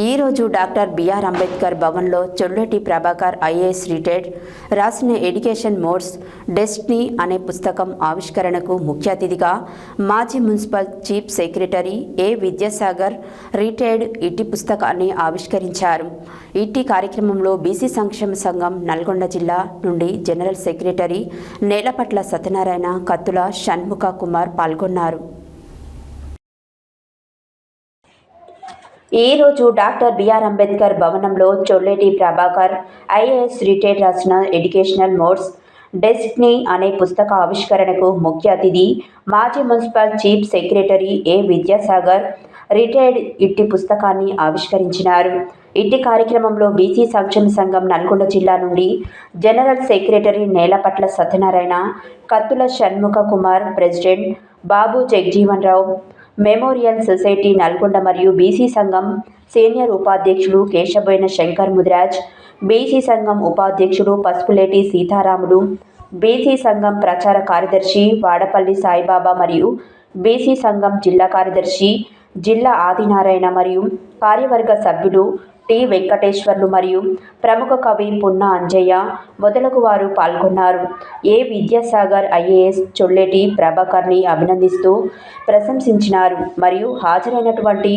ఈరోజు doctor BR Ambedkar భవన్లో చొల్లటి Prabhakar IAS retired రాసిన ఎడ్యుకేషన్ మోడ్స్ డెస్టినీ అనే పుస్తకం ఆవిష్కరణకు ముఖ్య అతిథిగా మాజీ మున్సిపల్ చీఫ్ సెక్రటరీ ఏ విద్యాసాగర్ రిటైర్డ్ ఇట్టి పుస్తకాన్ని ఆవిష్కరించారు. ఇట్టి కార్యక్రమంలో బీసీ సంక్షేమ సంఘం నల్గొండ జిల్లా నుండి జనరల్ సెక్రటరీ నేలపట్ల సత్యనారాయణ, కత్తుల షణ్ముఖ కుమార్ పాల్గొన్నారు. ఈరోజు డాక్టర్ బిఆర్ అంబేద్కర్ భవనంలో చొల్లటి ప్రభాకర్ ఐఏఎస్ రిటైర్డ్ రాసిన ఎడ్యుకేషనల్ మోడ్స్ డెస్టినీ అనే పుస్తక ఆవిష్కరణకు ముఖ్య అతిథి మాజీ మున్సిపల్ చీఫ్ సెక్రటరీ ఏ విద్యాసాగర్ రిటైర్డ్ ఇట్టి పుస్తకాన్ని ఆవిష్కరించినారు. ఇట్టి కార్యక్రమంలో బీసీ సంక్షేమ సంఘం నల్గొండ జిల్లా నుండి జనరల్ సెక్రటరీ నేలపట్ల సత్యనారాయణ, కత్తుల షణ్ముఖ కుమార్, ప్రెసిడెంట్ బాబు జగజీవన్ రావు, మెమోరియల్ సొసైటీ నల్గొండ మరియు బీసీ సంఘం సీనియర్ ఉపాధ్యక్షులు కేశబోయిన శంకర్ ముదిరాజ్, బీసీ సంఘం ఉపాధ్యక్షుడు పసుపులేటి సీతారాములు, బీసీ సంఘం ప్రచార కార్యదర్శి వాడపల్లి సాయిబాబా మరియు బీసీ సంఘం జిల్లా కార్యదర్శి జిల్లా ఆదినారాయణ మరియు కార్యవర్గ సభ్యులు టి వెంకటేశ్వర్లు మరియు ప్రముఖ కవి పున్న అంజయ్య మొదలగు వారు పాల్గొన్నారు. ఏ విద్యాసాగర్ ఐఏఎస్ చొల్లటి ప్రభాకర్ని అభినందిస్తూ ప్రశంసించినారు మరియు హాజరైనటువంటి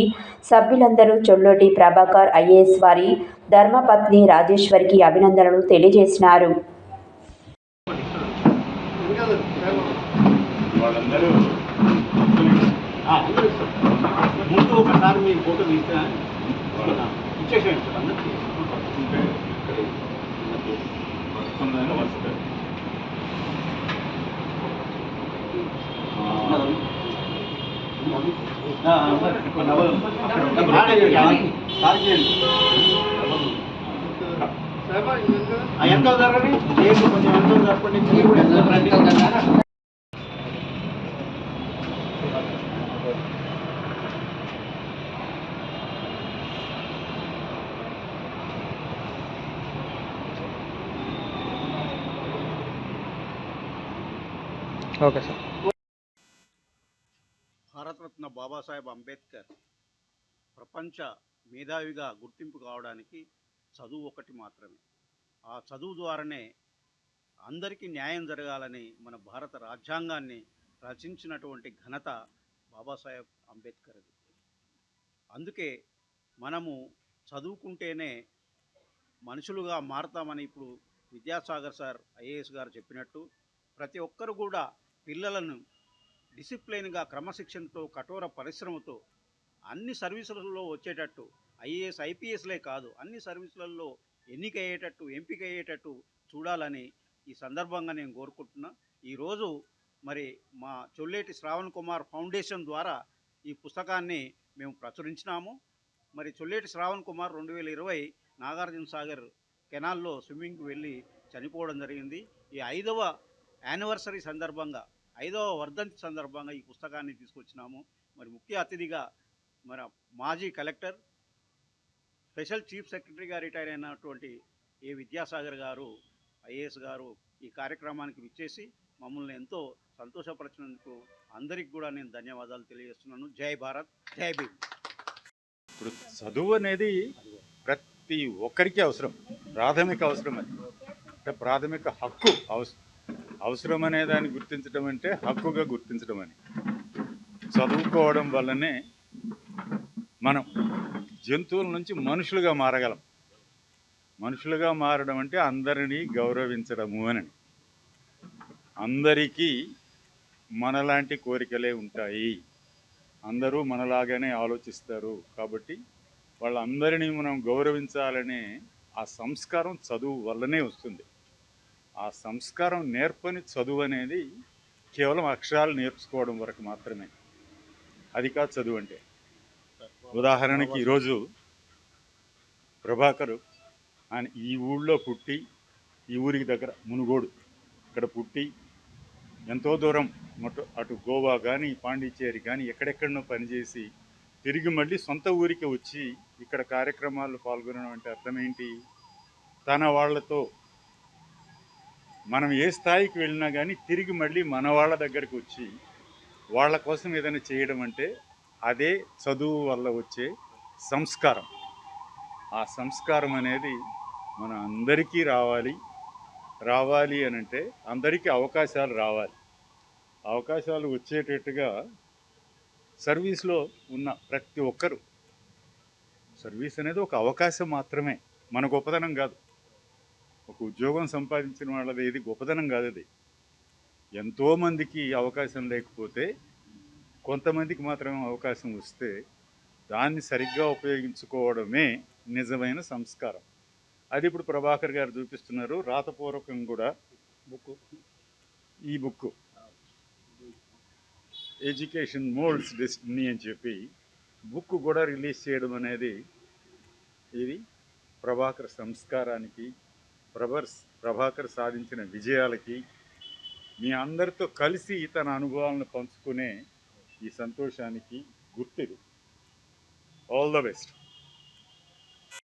సభ్యులందరూ చొల్లటి ప్రభాకర్ ఐఏఎస్ వారి ధర్మపత్ని రాజేశ్వరికి అభినందనలు తెలియజేసినారు. ఎంత జరగని కొంచెం ఎంతో జరపండి. Okay sir. భారతరత్న బాబాసాహెబ్ అంబేద్కర్ ప్రపంచ మేధావిగా గుర్తింపు కావడానికి చదువు ఒకటి మాత్రమే. ఆ చదువు ద్వారానే అందరికీ న్యాయం జరగాలని మన భారత రాజ్యాంగాన్ని రచించినటువంటి ఘనత బాబాసాహెబ్ అంబేద్కర్ది. అందుకే మనము చదువుకుంటేనే మనుషులుగా మారతామని ఇప్పుడు విద్యాసాగర్ సార్ ఐఏఎస్ గారు చెప్పినట్టు ప్రతి ఒక్కరు కూడా పిల్లలను డిసిప్లైన్గా క్రమశిక్షణతో కఠోర పరిశ్రమతో అన్ని సర్వీసులలో వచ్చేటట్టు ఐఏఎస్ ఐపీఎస్లే కాదు అన్ని సర్వీసులలో ఎంపిక అయ్యేటట్టు చూడాలని ఈ సందర్భంగా నేను కోరుకుంటున్నా. ఈరోజు మరి మా చొల్లేటి శ్రావణ్ కుమార్ ఫౌండేషన్ ద్వారా ఈ పుస్తకాన్ని మేము ప్రచురించినాము. మరి చొల్లేటి శ్రావణ్ కుమార్ 2020 నాగార్జున సాగర్ కెనాల్లో స్విమ్మింగ్కి వెళ్ళి చనిపోవడం జరిగింది. ఈ 5వ యానివర్సరీ సందర్భంగా 5వ వర్ధంతి సందర్భంగా ఈ పుస్తకాన్ని తీసుకొచ్చినాము. మరి ముఖ్య అతిథిగా మన మాజీ కలెక్టర్ స్పెషల్ చీఫ్ సెక్రటరీగా రిటైర్ అయినటువంటి ఏ విద్యాసాగర్ గారు ఐఏఎస్ గారు ఈ కార్యక్రమానికి విచ్చేసి మమ్మల్ని ఎంతో సంతోషపరిచినందుకు అందరికి కూడా నేను ధన్యవాదాలు తెలియజేస్తున్నాను. జై భారత్, జై భీమ్. ఇప్పుడు చదువు అనేది ప్రతి ఒక్కరికి అవసరం, ప్రాథమిక అవసరం. అది అంటే ప్రాథమిక హక్కు. అవసరం అనే దాన్ని గుర్తించడం అంటే హక్కుగా గుర్తించడం అని. చదువుకోవడం వల్లనే మనం జంతువుల నుంచి మనుషులుగా మారగలం. మనుషులుగా మారడం అంటే అందరినీ గౌరవించడము అని. అందరికీ మనలాంటి కోరికలే ఉంటాయి, అందరూ మనలాగానే ఆలోచిస్తారు. కాబట్టి వాళ్ళందరినీ మనం గౌరవించాలనే ఆ సంస్కారం చదువు వల్లనే వస్తుంది. ఆ సంస్కారం నేర్పని చదువు అనేది కేవలం అక్షరాలు నేర్చుకోవడం వరకు మాత్రమే. అది కాదు చదువు అంటే. ఉదాహరణకి ఈరోజు ప్రభాకరు ఆయన ఈ ఊళ్ళో పుట్టి, ఈ ఊరికి దగ్గర మునుగోడు ఇక్కడ పుట్టి ఎంతో దూరం అటు గోవా కానీ పాండిచ్చేరి కానీ ఎక్కడెక్కడనో పనిచేసి తిరిగి మళ్ళీ సొంత ఊరికి వచ్చి ఇక్కడ కార్యక్రమాల్లో పాల్గొనడం అంటే అర్థం ఏంటి? తన వాళ్ళతో మనం ఏ స్థాయికి వెళ్ళినా కానీ తిరిగి మళ్ళీ మన వాళ్ళ దగ్గరికి వచ్చి వాళ్ళ కోసం ఏదైనా చేయడం అంటే అదే చదువు వల్ల వచ్చే సంస్కారం. ఆ సంస్కారం అనేది మన అందరికీ రావాలి అని అంటే అందరికీ అవకాశాలు రావాలి. అవకాశాలు వచ్చేటట్టుగా సర్వీస్లో ఉన్న ప్రతి ఒక్కరు, సర్వీస్ అనేది ఒక అవకాశం మాత్రమే, మన గొప్పతనం కాదు. ఒక ఉద్యోగం సంపాదించిన వాళ్ళది ఇది గొప్పతనం కాదు. అది ఎంతోమందికి అవకాశం లేకపోతే కొంతమందికి మాత్రమే అవకాశం వస్తే దాన్ని సరిగ్గా ఉపయోగించుకోవడమే నిజమైన సంస్కారం. అది ఇప్పుడు ప్రభాకర్ గారు చూపిస్తున్నారు. రాతపూర్వకం కూడా ఈ బుక్ ఎడ్యుకేషన్ మోల్డ్స్ డెస్టినీ అని చెప్పి బుక్ కూడా రిలీజ్ చేయడం అనేది ఇది ప్రభాకర్ సంస్కారానికి, ప్రభాకర్ సాధించిన విజయాలకి, మీ అందరితో కలిసి తన అనుభవాలను పంచుకునే ఈ సంతోషానికి గుర్తిది. All the best.